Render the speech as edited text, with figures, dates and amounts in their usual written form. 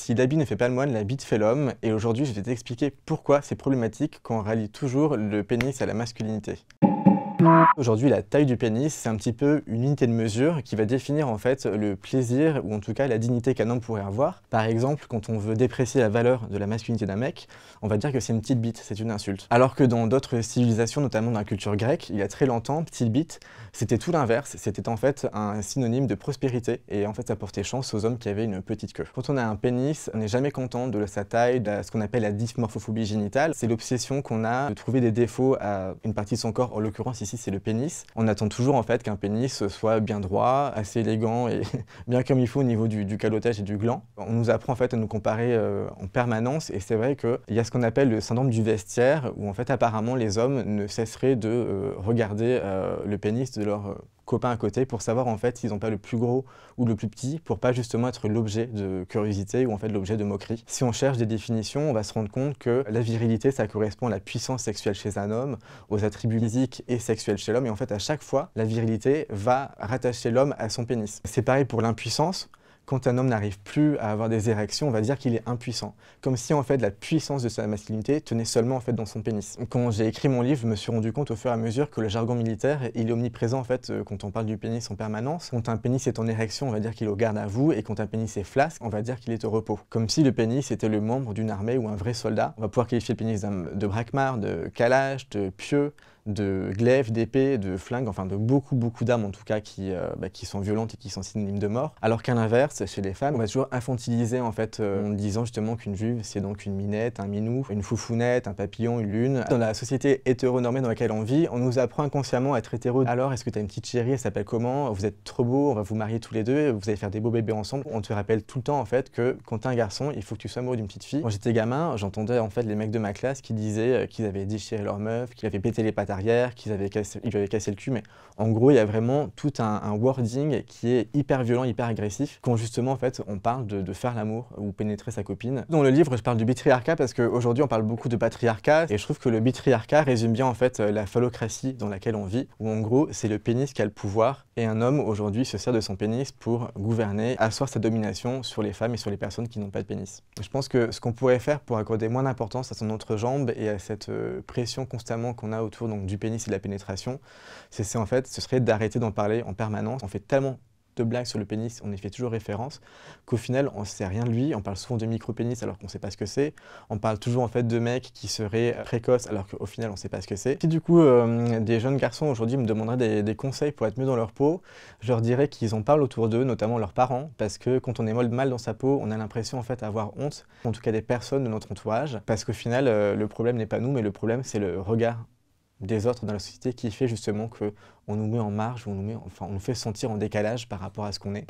Si l'habit ne fait pas le moine, l'habit fait l'homme. Et aujourd'hui, je vais t'expliquer pourquoi c'est problématique quand on rallie toujours le pénis à la masculinité. Aujourd'hui, la taille du pénis, c'est un petit peu une unité de mesure qui va définir en fait le plaisir ou en tout cas la dignité qu'un homme pourrait avoir. Par exemple, quand on veut déprécier la valeur de la masculinité d'un mec, on va dire que c'est une petite bite, c'est une insulte. Alors que dans d'autres civilisations, notamment dans la culture grecque, il y a très longtemps, petite bite, c'était tout l'inverse, c'était en fait un synonyme de prospérité et en fait ça portait chance aux hommes qui avaient une petite queue. Quand on a un pénis, on n'est jamais content de sa taille, de ce qu'on appelle la dysmorphophobie génitale. C'est l'obsession qu'on a de trouver des défauts à une partie de son corps, en l'occurrence ici c'est le pénis. On attend toujours en fait qu'un pénis soit bien droit, assez élégant et bien comme il faut au niveau du calotage et du gland. On nous apprend en fait à nous comparer en permanence et c'est vrai qu'il y a ce qu'on appelle le syndrome du vestiaire où en fait apparemment les hommes ne cesseraient de regarder le pénis de leur copain à côté pour savoir en fait s'ils n'ont pas le plus gros ou le plus petit pour pas justement être l'objet de curiosité ou en fait l'objet de moquerie. Si on cherche des définitions, on va se rendre compte que la virilité ça correspond à la puissance sexuelle chez un homme, aux attributs physiques et sexuels chez l'homme et en fait à chaque fois la virilité va rattacher l'homme à son pénis. C'est pareil pour l'impuissance. Quand un homme n'arrive plus à avoir des érections, on va dire qu'il est impuissant. Comme si en fait la puissance de sa masculinité tenait seulement en fait dans son pénis. Quand j'ai écrit mon livre, je me suis rendu compte au fur et à mesure que le jargon militaire, il est omniprésent en fait quand on parle du pénis en permanence. Quand un pénis est en érection, on va dire qu'il est au garde à vous, et quand un pénis est flasque, on va dire qu'il est au repos. Comme si le pénis était le membre d'une armée ou un vrai soldat. On va pouvoir qualifier le pénis de braquemar, de calage, de pieu, de glaive, d'épée, de flingue, enfin de beaucoup d'armes en tout cas qui sont violentes et qui sont synonymes de mort. Alors qu'à l'inverse, chez les femmes, on va toujours infantiliser en fait en disant justement qu'une juive c'est donc une minette, un minou, une foufounette, un papillon, une lune. Dans la société hétéronormée dans laquelle on vit, on nous apprend inconsciemment à être hétéro. Alors est-ce que tu as une petite chérie, elle s'appelle comment? Vous êtes trop beau, on va vous marier tous les deux, vous allez faire des beaux bébés ensemble. On te rappelle tout le temps en fait que quand t'es un garçon, il faut que tu sois amoureux d'une petite fille. Quand j'étais gamin, j'entendais en fait les mecs de ma classe qui disaient qu'ils avaient déchiré leur meuf, qu'ils avaient pété les pattes arrière, qu'ils lui avaient cassé le cul, mais en gros il y a vraiment tout un wording qui est hyper violent, hyper agressif, quand justement en fait on parle de faire l'amour ou pénétrer sa copine. Dans le livre je parle du bitriarcat parce qu'aujourd'hui on parle beaucoup de patriarcat et je trouve que le bitriarcat résume bien en fait la phallocratie dans laquelle on vit, où en gros c'est le pénis qui a le pouvoir et un homme aujourd'hui se sert de son pénis pour gouverner, asseoir sa domination sur les femmes et sur les personnes qui n'ont pas de pénis. Je pense que ce qu'on pourrait faire pour accorder moins d'importance à son entrejambe et à cette pression constamment qu'on a autour donc, du pénis et de la pénétration, c'est en fait, ce serait d'arrêter d'en parler en permanence. On fait tellement de blagues sur le pénis, on y fait toujours référence, qu'au final on ne sait rien de lui, on parle souvent de micro-pénis alors qu'on ne sait pas ce que c'est, on parle toujours en fait de mecs qui seraient précoces alors qu'au final on ne sait pas ce que c'est. Si du coup des jeunes garçons aujourd'hui me demanderaient des conseils pour être mieux dans leur peau, je leur dirais qu'ils en parlent autour d'eux, notamment leurs parents, parce que quand on est mal dans sa peau, on a l'impression en fait d'avoir honte, en tout cas des personnes de notre entourage, parce qu'au final le problème n'est pas nous, mais le problème c'est le regard des autres dans la société qui fait justement qu'on nous met en marge, on nous fait sentir en décalage par rapport à ce qu'on est.